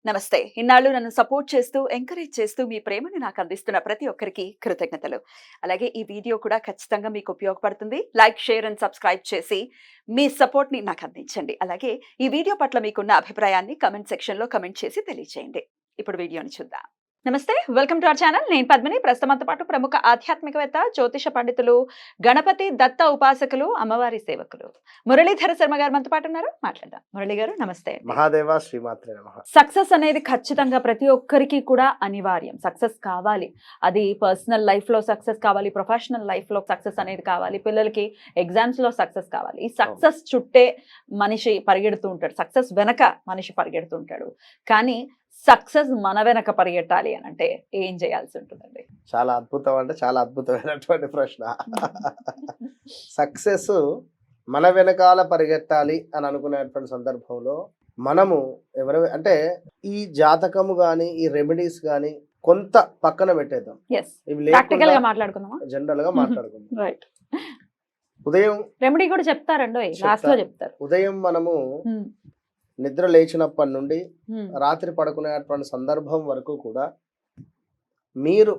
నమస్తే. ఇన్నాళ్ళు నన్ను సపోర్ట్ చేస్తూ, ఎంకరేజ్ చేస్తూ మీ ప్రేమని నాకు అందిస్తున్న ప్రతి ఒక్కరికి కృతజ్ఞతలు. అలాగే ఈ వీడియో కూడా ఖచ్చితంగా మీకు ఉపయోగపడుతుంది. లైక్, షేర్ అండ్ సబ్స్క్రైబ్ చేసి మీ సపోర్ట్‌ని నాకు అందించండి. అలాగే ఈ వీడియో పట్ల మీకున్న అభిప్రాయాన్ని కామెంట్ సెక్షన్‌లో కామెంట్ చేసి తెలియజేయండి. ఇప్పుడు వీడియోని చూద్దాం. నమస్తే. Welcome to our channel. నేను పద్మిని. ప్రస్తుతంతో పాటు ప్రముఖ ఆధ్యాత్మికవేత్త, జ్యోతిష పండితులు, గణపతి దత్త ఉపాసకులు, అమ్మవారి సేవకులు మురళీధర శర్మ గారు మనతో పాటు ఉన్నారు. మాట్లాడదాం. మురళి గారు నమస్తే. మహాదేవ శ్రీమాత్రే నమః. సక్సెస్ అనేది ఖచ్చితంగా ప్రతి ఒక్కరికి కూడా అనివార్యం. సక్సెస్ కావాలి. అది పర్సనల్ లైఫ్ లో సక్సెస్ కావాలి, ప్రొఫెషనల్ లైఫ్ లో సక్సెస్ అనేది కావాలి, పిల్లలకి ఎగ్జామ్స్ లో సక్సెస్ కావాలి. ఈ సక్సెస్ చుట్టే మనిషి పరిగెడుతూ ఉంటాడు, సక్సెస్ వెనక మనిషి పరిగెడుతూ ఉంటాడు. కానీ సక్సెస్ మన వెనక పరిగెట్టాలి అని అంటే ఏం చేయాల్సి ఉంటుందండి? చాలా అద్భుతం, అంటే చాలా అద్భుతమైనటువంటి ప్రశ్న. సక్సెస్ మన వెనకాల పరిగెత్తాలి అని అనుకునేటువంటి సందర్భంలో మనము అంటే ఈ జాతకము గాని, ఈ రెమెడీస్ గాని కొంత పక్కన పెట్టేద్దాం. ఇవి ప్రాక్టికల్ గా మాట్లాడుకుందామా? జనరల్ గా మాట్లాడుకుందాం. రైట్. ఉదయం రెమెడీ కూడా చెప్తారండి, లాస్ట్ లో చెప్తారు. ఉదయం మనము నిద్ర లేచినప్పటి నుండి రాత్రి పడుకునేటువంటి సందర్భం వరకు కూడా మీరు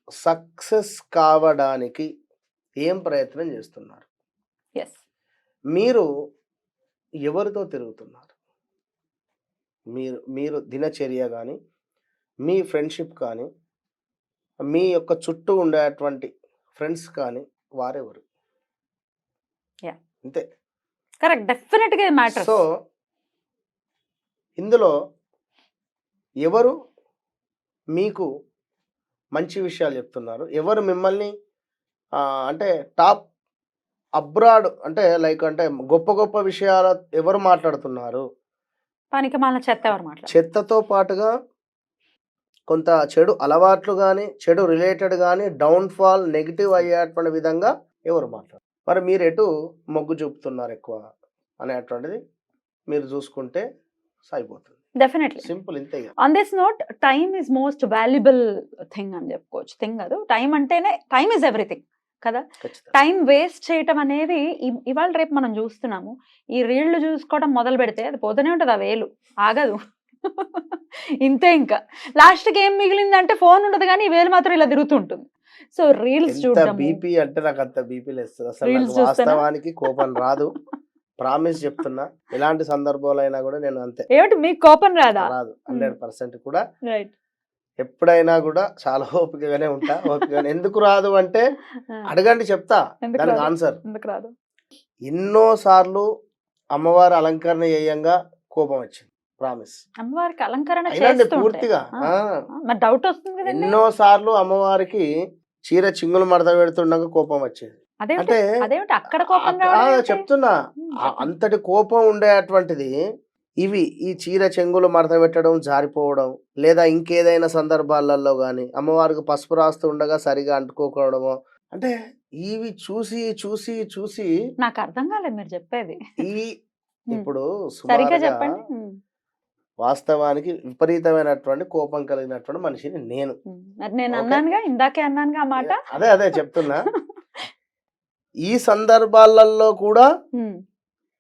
సక్సెస్ కావడానికి ఏం ప్రయత్నం చేస్తున్నారు? మీరు ఎవరితో తిరుగుతున్నారు? మీరు దినచర్య కానీ, మీ ఫ్రెండ్షిప్ కానీ, మీ యొక్క చుట్టూ ఉండేటువంటి ఫ్రెండ్స్ కానీ వారెవరు? అంతే. కరెక్ట్. డెఫినెట్ గా మ్యాటర్. సో ఇందులో ఎవరు మీకు మంచి విషయాలు చెప్తున్నారు, ఎవరు మిమ్మల్ని అంటే టాప్ అబ్రాడ్ అంటే లైక్ అంటే గొప్ప గొప్ప విషయాలు ఎవరు మాట్లాడుతున్నారు? పనికి మన చెత్తతో పాటుగా కొంత చెడు అలవాట్లు కానీ, చెడు రిలేటెడ్ కానీ, డౌన్ఫాల్ నెగిటివ్ అయ్యేటువంటి విధంగా ఎవరు మాట్లాడు? మరి మీరు ఎటు మొగ్గు చూపుతున్నారు ఎక్కువ అనేటువంటిది మీరు చూసుకుంటే అయిపోతుంది. డెఫినెట్లీ సింపుల్, ఇంతే. On this note, time is most valuable thing అని చెప్పుకోవచ్చు. థింగ్ కాదు, టైం అంటేనే టైమ్ ఇస్ ఎవ్రీథింగ్ కదా. టైం వేస్ట్ చేయటం అనేది ఇవాళ రేపు మనం చూస్తున్నాము. ఈ రీళ్లు చూసుకోవడం మొదలు పెడితే అది పోతూనే ఉంటుంది, ఆ వేలు ఆగదు. ఇంతే. ఇంకా లాస్ట్ కి ఏం మిగిలిందంటే ఫోన్ ఉండదు, కానీ ఈ వేలు మాత్రం ఇలా తిరుగుతుంటుంది. సో రీల్స్ చూడడం, బీపీ అంటే నాకు అంత బీపీ లేదు అసలు. వాస్తవానికి కోపం రాదు, ప్రామిస్ చెప్తున్నా. ఎలాంటి సందర్భాలైనా కూడా నేను అంతే. ఏమిటి మీకు కోపం రాదా? రాదు, 100% కూడా. రైట్. ఎప్పుడైనా కూడా చాలా ఓపికగానే ఉంటా. ఓపికగానే. ఎందుకు రాదు అంటే అడగండి, చెప్తా దానికి ఆన్సర్. ఎందుకు రాదు? ఎన్నో సార్లు అమ్మవారి అలంకరణ చేయంగా కోపం వచ్చింది, ప్రామిస్. అమ్మవారికి అలంకరణ పూర్తిగా డౌట్ వస్తుంది కదా. ఎన్నో సార్లు అమ్మవారికి చీర చింగులు మడత పెడుతుండగా కోపం వచ్చేది. అంటే అక్కడ చెప్తున్నా, అంతటి కోపం ఉండేటువంటిది ఈ చీర చెంగులు మడత పెట్టడం, జారిపోవడం, లేదా ఇంకేదైనా సందర్భాలలో గాని అమ్మవారికి పసుపు రాస్తూ ఉండగా సరిగా అంటుకోవడమో, అంటే ఇవి చూసి చూసి చూసి నాకు అర్థం కాలేదు మీరు చెప్పేది. ఇప్పుడు సరిగ్గా చెప్పండి. వాస్తవానికి విపరీతమైనటువంటి కోపం కలిగినటువంటి మనిషిని నేను. నేను అన్నానుగా, ఇందాకే అన్నానుగా ఆ మాట. అదే చెప్తున్నా. ఈ సందర్భాలలో కూడా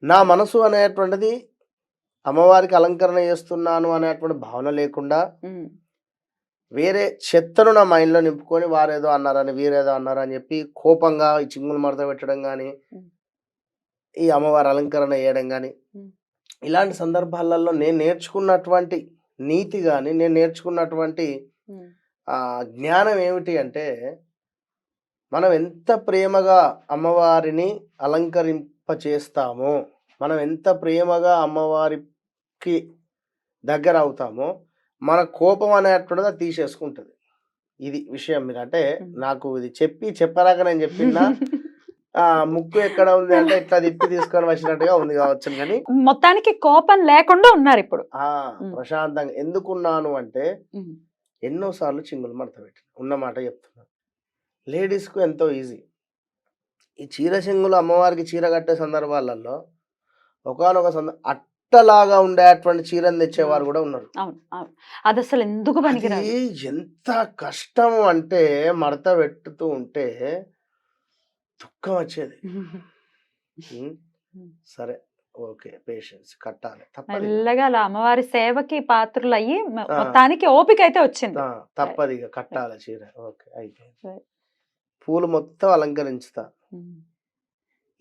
నా మనసు అనేటువంటిది అమ్మవారికి అలంకరణ చేస్తున్నాను అనేటువంటి భావన లేకుండా వేరే చెత్తను నా మైండ్లో నింపుకొని వారేదో అన్నారని, వీరేదో అన్నారని చెప్పి కోపంగా ఈ చింగులు మడత పెట్టడం కానీ, ఈ అమ్మవారి అలంకరణ చేయడం కానీ, ఇలాంటి సందర్భాలలో నేను నేర్చుకున్నటువంటి నీతి కానీ, నేను నేర్చుకున్నటువంటి జ్ఞానం ఏమిటి అంటే, మనం ఎంత ప్రేమగా అమ్మవారిని అలంకరింప చేస్తామో, మనం ఎంత ప్రేమగా అమ్మవారికి దగ్గర అవుతామో, మన కోపం అనేటువంటిది అది తీసేసుకుంటుంది. ఇది విషయం. మీరు అంటే నాకు ఇది చెప్పరాక నేను చెప్పినా ముక్కు ఎక్కడ ఉంది అంటే ఇట్లా తిప్పి తీసుకొని వచ్చినట్టుగా ఉంది కావచ్చు, కానీ మొత్తానికి కోపం లేకుండా ఉన్నారు ఇప్పుడు. ప్రశాంతంగా. ఎందుకున్నాను అంటే ఎన్నోసార్లు చింగులు మడత పెట్టి ఉన్నమాట చెప్తున్నా. లేడీస్కు ఎంతో ఈజీ. ఈ చీర చెంగులు అమ్మవారికి చీర కట్టే సందర్భాలలో ఒకనొక అట్టలాగా ఉండేటువంటి చీరను తెచ్చేవారు కూడా ఉన్నారు. అది అసలు ఎందుకు పనికిరాదు. ఎంత కష్టం అంటే మడత పెట్టుతూ ఉంటే దుఃఖం వచ్చేది. సరే, ఓకే, పేషెన్స్ కట్టాలి, తప్పదు ఇక. మెల్లగా అలా అమ్మవారి సేవకి పాత్రలు అయ్యి ఆ. మొత్తానికి ఓపిక అయితే వచ్చింది. తప్పదు ఇక, కట్టాలి చీర. ఓకే, అయిపోయింది. Right. పూలు మొత్తం అలంకరించుతా. ఉమ్,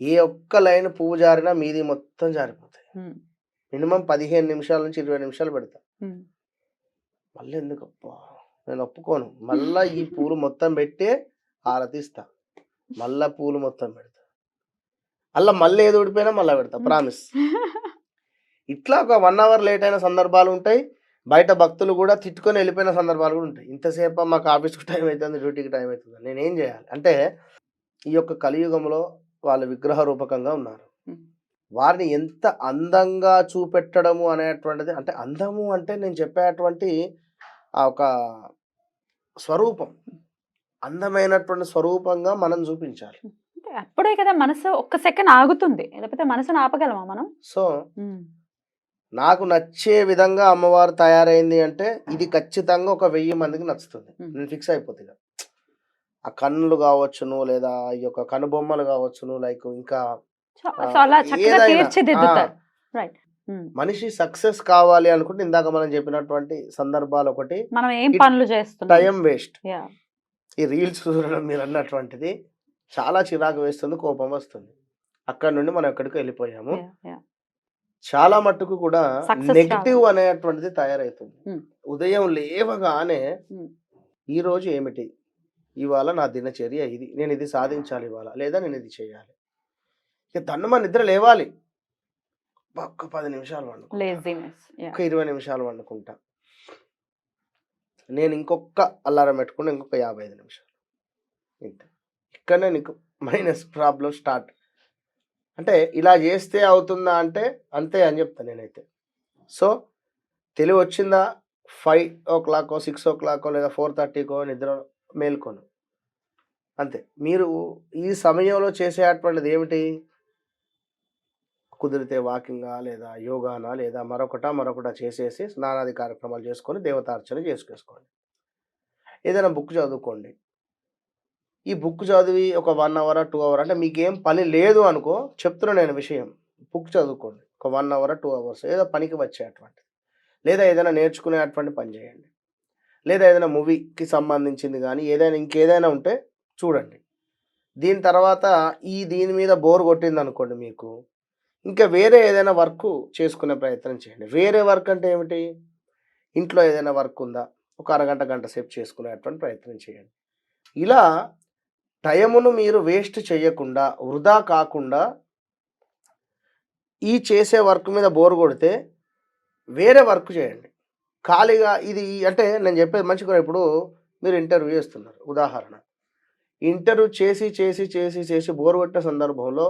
ఏ ఒక్క లైన్ పువ్వు జారినా మీది మొత్తం జారిపోతాయి. ఉమ్, మినిమం 15 నిమిషాల నుంచి 20 నిమిషాలు పెడతా. ఉమ్. మళ్ళీ ఎందుకప్పా, నేను ఒప్పుకోను. మళ్ళా ఈ పూలు మొత్తం పెట్టి ఆరతిస్తా, మళ్ళా పూలు మొత్తం పెడతా, అలా మళ్ళీ ఏది ఊడిపోయినా మళ్ళీ పెడతా, ప్రామిస్. ఇట్లా ఒక 1 అవర్ లేట్ అయిన సందర్భాలు ఉంటాయి. బయట భక్తులు కూడా తిట్టుకొని వెళ్ళిపోయిన సందర్భాలు కూడా ఉంటాయి. ఇంతసేపు మాకు ఆఫీస్కి టైం అవుతుంది, డ్యూటీకి టైం అవుతుంది, నేనేం చేయాలి అంటే, ఈ యొక్క కలియుగంలో వాళ్ళు విగ్రహ రూపకంగా ఉన్నారు. ఉమ్, వారిని ఎంత అందంగా చూపెట్టడము అనేటువంటిది, అంటే అందము అంటే నేను చెప్పేటువంటి ఆ ఒక స్వరూపం, అందమైనటువంటి స్వరూపంగా మనం చూపించాలి. అంటే అప్పుడే కదా మనసు ఒక్క సెకండ్ ఆగుతుంది, లేకపోతే మనసును ఆపగలమా మనం? సో ఉమ్, నాకు నచ్చే విధంగా అమ్మవారు తయారైంది అంటే ఇది ఖచ్చితంగా ఒక 1000 మందికి నచ్చుతుంది. నేను ఫిక్స్ అయిపోతుంది. ఆ కన్నులు కావచ్చును, లేదా ఈ యొక్క కనుబొమ్మలు కావచ్చును, లైక్ ఇంకా సో అలా చక్కగా ఏదైనా తీర్చిదిద్దుతారు. రైట్. మనిషి సక్సెస్ కావాలి అనుకుంటే ఇందాక మనం చెప్పినటువంటి సందర్భాలు ఒకటి, మనం ఏం It- పనులు చేస్తున్నాం. Time waste. Yeah. ఈ రీల్స్ చూడడం మీరు అన్నటువంటిది చాలా చిరాకు వేస్తుంది, కోపం వస్తుంది. అక్కడ నుండి మనం ఎక్కడికి వెళ్ళిపోయాము. Yeah, yeah. చాలా మట్టుకు కూడా Success నెగిటివ్ రావాలి. అనేటువంటిది తయారవుతుంది. Hmm. ఉదయం లేవగానే Hmm. ఈ రోజు ఏమిటి, ఇవాళ నా దినచర్య ఇది, నేను ఇది సాధించాలి ఇవాళ, లేదా నేను ఇది చేయాలి. ఇక దన్నుమ నిద్ర లేవాలి, ఒక్క 10 నిమిషాలు వండుకుంటా, Laziness. Yeah. ఒక 20 నిమిషాలు వండుకుంటా, నేను ఇంకొక అలారం పెట్టుకుని ఇంకొక 55 నిమిషాలు, ఇంతే. ఇక్కడనే నీకు మైనస్ ప్రాబ్లం స్టార్ట్. అంటే ఇలా చేస్తే అవుతుందా అంటే అంతే అని చెప్తాను నేనైతే. సో తెలివి వచ్చిందా, 5 o'clock 6 o'clock లేదా 4:30కో నిద్ర మేల్కొను, అంతే. మీరు ఈ సమయంలో చేసేటువంటిది ఏమిటి, కుదిరితే వాకింగా, లేదా యోగానా, లేదా మరొకట చేసేసి స్నానాది కార్యక్రమాలు చేసుకొని దేవతార్చన చేసుకోండి. ఏదైనా బుక్ చదువుకోండి. ఈ బుక్ చదివి ఒక 1 hour 2 hour, అంటే మీకేం పని లేదు అనుకో, చెప్తున్నా నేను విషయం, బుక్ చదువుకోండి ఒక 1 hour 2 hours, ఏదో పనికి వచ్చేటువంటి, లేదా ఏదైనా నేర్చుకునేటువంటి పని చేయండి, లేదా ఏదైనా మూవీకి సంబంధించింది కానీ ఏదైనా ఇంకేదైనా ఉంటే చూడండి. దీని తర్వాత దీని మీద బోర్ కొట్టింది అనుకోండి మీకు, ఇంకా వేరే ఏదైనా వర్క్ చేసుకునే ప్రయత్నం చేయండి. వేరే వర్క్ అంటే ఏమిటి, ఇంట్లో ఏదైనా వర్క్ ఉందా, ఒక అరగంట గంట సేపు చేసుకునేటువంటి ప్రయత్నం చేయండి. ఇలా టైమును మీరు వేస్ట్ చేయకుండా, వృధా కాకుండా, ఈ చేసే వర్క్ మీద బోర్ కొడితే వేరే వర్క్ చేయండి. ఖాళీగా ఇది అంటే నేను చెప్పేది మంచి కూడా, ఇప్పుడు మీరు ఇంటర్వ్యూ చేస్తున్నారు ఉదాహరణ, ఇంటర్వ్యూ చేసి బోర్ కొట్టిన సందర్భంలో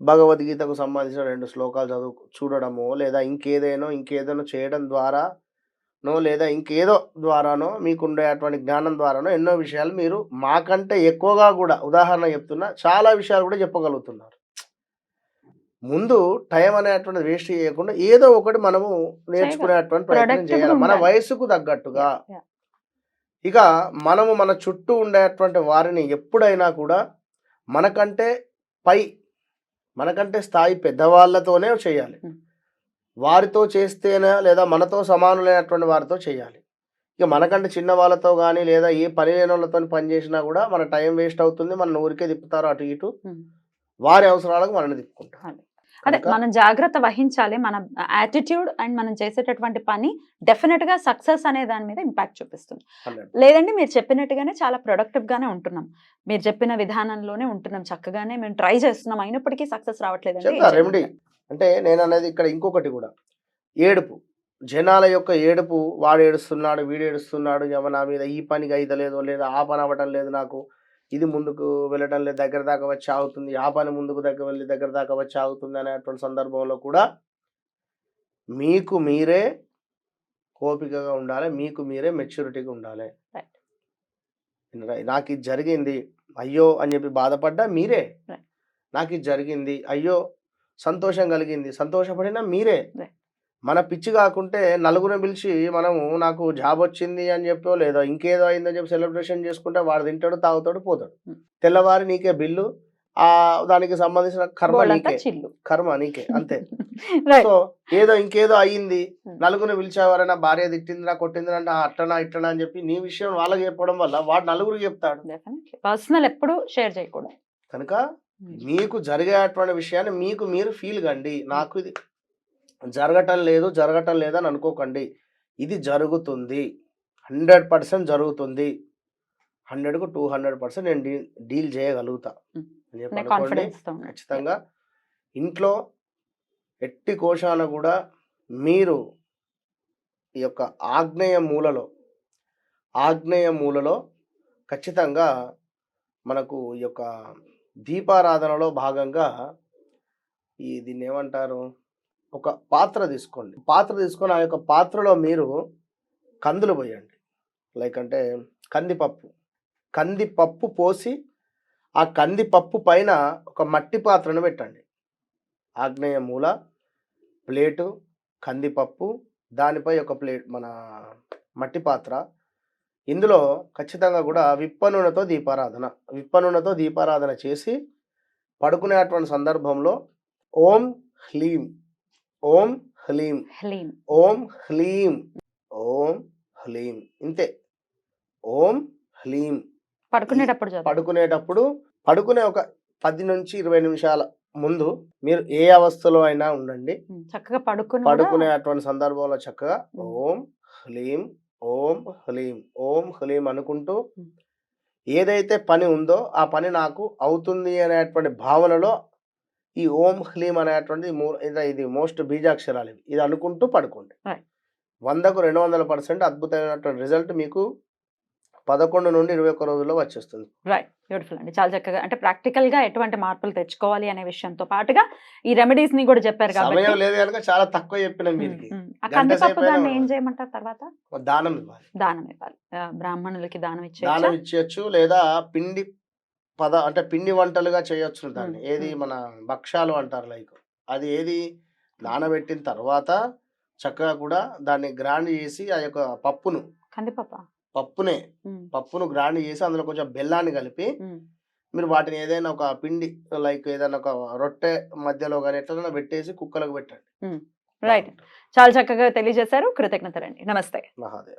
భగవద్గీతకు సంబంధించిన 2 శ్లోకాలు చూడడమో, లేదా ఇంకేదైనా చేయడం ద్వారానో, లేదా ఇంకేదో ద్వారానో, మీకు ఉండేటువంటి జ్ఞానం ద్వారానో ఎన్నో విషయాలు మీరు మాకంటే ఎక్కువగా కూడా, ఉదాహరణ చెప్తున్నా, చాలా విషయాలు కూడా చెప్పగలుగుతున్నారు. ముందు టైం అనేటువంటిది వేస్ట్ చేయకుండా ఏదో ఒకటి మనము నేర్చుకునేటువంటి ప్రయత్నం చేయాలి, మన వయసుకు తగ్గట్టుగా. ఇక మనము మన చుట్టూ ఉండేటువంటి వారిని ఎప్పుడైనా కూడా మనకంటే స్థాయి పెద్దవాళ్ళతోనే చేయాలి. వారితో చేస్తేనే, లేదా మనతో సమానులైనటువంటి వారితో చేయాలి. ఇక మనకంటే చిన్న వాళ్ళతో కానీ, లేదా ఏ పని లేని వాళ్ళతో పని చేసినా కూడా మన టైం వేస్ట్ అవుతుంది, మన ఊరికే తిప్పుతారు అటు ఇటు, వారి అవసరాలకు మనల్ని తిప్పుకుంటాం. అదే మనం జాగ్రత్త వహించాలి. మన యాటిట్యూడ్ అండ్ మనం చేసేటటువంటి పని డెఫినెట్ గా సక్సెస్ అనే దాని మీద ఇంపాక్ట్ చూపిస్తుంది. లేదండి మీరు చెప్పినట్టుగానే చాలా ప్రొడక్టివ్ గానే ఉంటున్నాం, మీరు చెప్పిన విధానంలోనే ఉంటున్నాం, చక్కగానే మేము ట్రై చేస్తున్నాం, అయినప్పటికీ సక్సెస్ రావట్లేదండి. రెమెడీ అంటే నేను అనేది ఇక్కడ ఇంకొకటి కూడా, ఏడుపు, జనాల యొక్క ఏడుపు, వాడు ఏడుస్తున్నాడు, వీడు ఏడుస్తున్నాడు, నా మీద ఈ పనికి అయితలేదు, లేదా ఆ పని అవ్వటం లేదు, నాకు ఇది ముందుకు వెళ్ళడం లేదు, దగ్గర దాకా వచ్చి ఆగుతుంది, ఆ పని ముందుకు దగ్గర దాకా వచ్చి ఆగుతుంది అనేటువంటి సందర్భంలో కూడా మీకు మీరే ఓపికగా ఉండాలి, మీకు మీరే మెచ్యూరిటీగా ఉండాలి. నాకు ఇది జరిగింది అయ్యో అని చెప్పి బాధపడ్డా మీరే, నాకు ఇది జరిగింది అయ్యో సంతోషం కలిగింది సంతోషపడినా మీరే. మన పిచ్చి కాకుంటే నలుగురిని పిలిచి మనము నాకు జాబ్ వచ్చింది అని చెప్పో, లేదా ఇంకేదో అయిందని చెప్పి సెలబ్రేషన్ చేసుకుంటే వాడు తింటాడు, తాగుతాడు, పోతాడు, తెల్లవారి నీకే బిల్లు, ఆ దానికి సంబంధించిన కర్మ బోల్డంతా నీకే, చిల్లు. కర్మ నీకే అంతే. రైట్. సో ఏదో ఇంకేదో అయ్యింది, Hmm. నలుగురిని పిలిచేవారైనా భార్య తిట్టిందిరా కొట్టిందిరా అంటే అట్లనా ఇట్లనా అని చెప్పి నీ విషయం వాళ్ళకి చెప్పడం వల్ల వాడు నలుగురికి చెప్తాడు. డెఫినెట్లీ పర్సనల్ ఎప్పుడు షేర్ చేయకూడదు. కనుక మీకు జరిగేటువంటి విషయాన్ని మీకు మీరు ఫీల్ కండి. నాకు ఇది జరగటం లేదు అని అనుకోకండి. ఇది జరుగుతుంది, 100% జరుగుతుంది, 100కు 200% నేను డీల్ చేయగలుగుతా అని చెప్పి అనుకోండి. కాన్ఫిడెన్స్ తో ఖచ్చితంగా ఇంట్లో ఎట్టి కోశాన కూడా మీరు ఈ యొక్క ఆగ్నేయ మూలలో ఖచ్చితంగా మనకు ఈ యొక్క దీపారాధనలో భాగంగా దీన్ని ఏమంటారు, ఒక పాత్ర తీసుకోండి. పాత్ర తీసుకొని ఆ యొక్క పాత్రలో మీరు కందులు పోయండి. లైక్ అంటే కందిపప్పు పోసి ఆ కందిపప్పు పైన ఒక మట్టి పాత్రను పెట్టండి. ఆగ్నేయ మూల, ప్లేటు, కందిపప్పు, దానిపై ఒక ప్లేట్ మన మట్టి పాత్ర. ఇందులో ఖచ్చితంగా కూడా విప్ప నూనెతో దీపారాధన చేసి పడుకునేటువంటి సందర్భంలో ఓం హ్లీం ఓం హ్లీం ఓం హ్లీం ఓం హ్లీం ఇంతే. ఓం హ్లీం పడుకునేటప్పుడు పడుకునే ఒక 10 నుంచి 20 నిమిషాల ముందు మీరు ఏ అవస్థలో అయినా ఉండండి, చక్కగా పడుకునేటువంటి సందర్భంలో చక్కగా ఓం హ్లీం ఓం హ్లీం ఓం హ్లీం అనుకుంటూ ఏదైతే పని ఉందో ఆ పని నాకు అవుతుంది అనేటువంటి భావనలో ఈ ఓం హ్లీం అనేటువంటి ఇది మోస్ట్ బీజాక్షరాలు ఇది అనుకుంటూ పడుకోండి. 100కు 200% అద్భుతమైనటువంటి రిజల్ట్ మీకు 11 నుండి 21 రోజుల్లో వచ్చేస్తుంది. రైట్, బ్యూటిఫుల్ అండి. చాలా చక్కగా అంటే ప్రాక్టికల్ గా ఎటువంటి మార్పులు తెచ్చుకోవాలి అనే విషయంతో పాటుగా ఈ రెమెడీస్ ని కూడా చెప్పారు కాబట్టి సమయం లేదు కనుక చాలా తక్కువ చెప్పిన మీరు. ఆ కందిపప్పు దాన్ని ఏం చేయమంటారు? తర్వాత దానం ఇవ్వాలి. బ్రాహ్మణులకి దానం ఇచ్చేయచ్చు, లేదా అంటే పిండి వంటలుగా చేయొచ్చు దాన్ని. ఏది మన భక్షాలు అంటారు, లైక్ అది ఏది నానబెట్టిన తర్వాత చక్కగా కూడా దాన్ని గ్రైండ్ చేసి ఆ యొక్క పప్పును గ్రైండ్ చేసి అందులో కొంచెం బెల్లాన్ని కలిపి మీరు వాటిని ఏదైనా ఒక పిండి లైక్ ఏదైనా ఒక రొట్టె మధ్యలో కానీ ఎట్లా పెట్టేసి కుక్కలకు పెట్టండి. రైట్, చాలా చక్కగా తెలియజేశారు. కృతజ్ఞతలండి. నమస్తే. మహాదేవ్.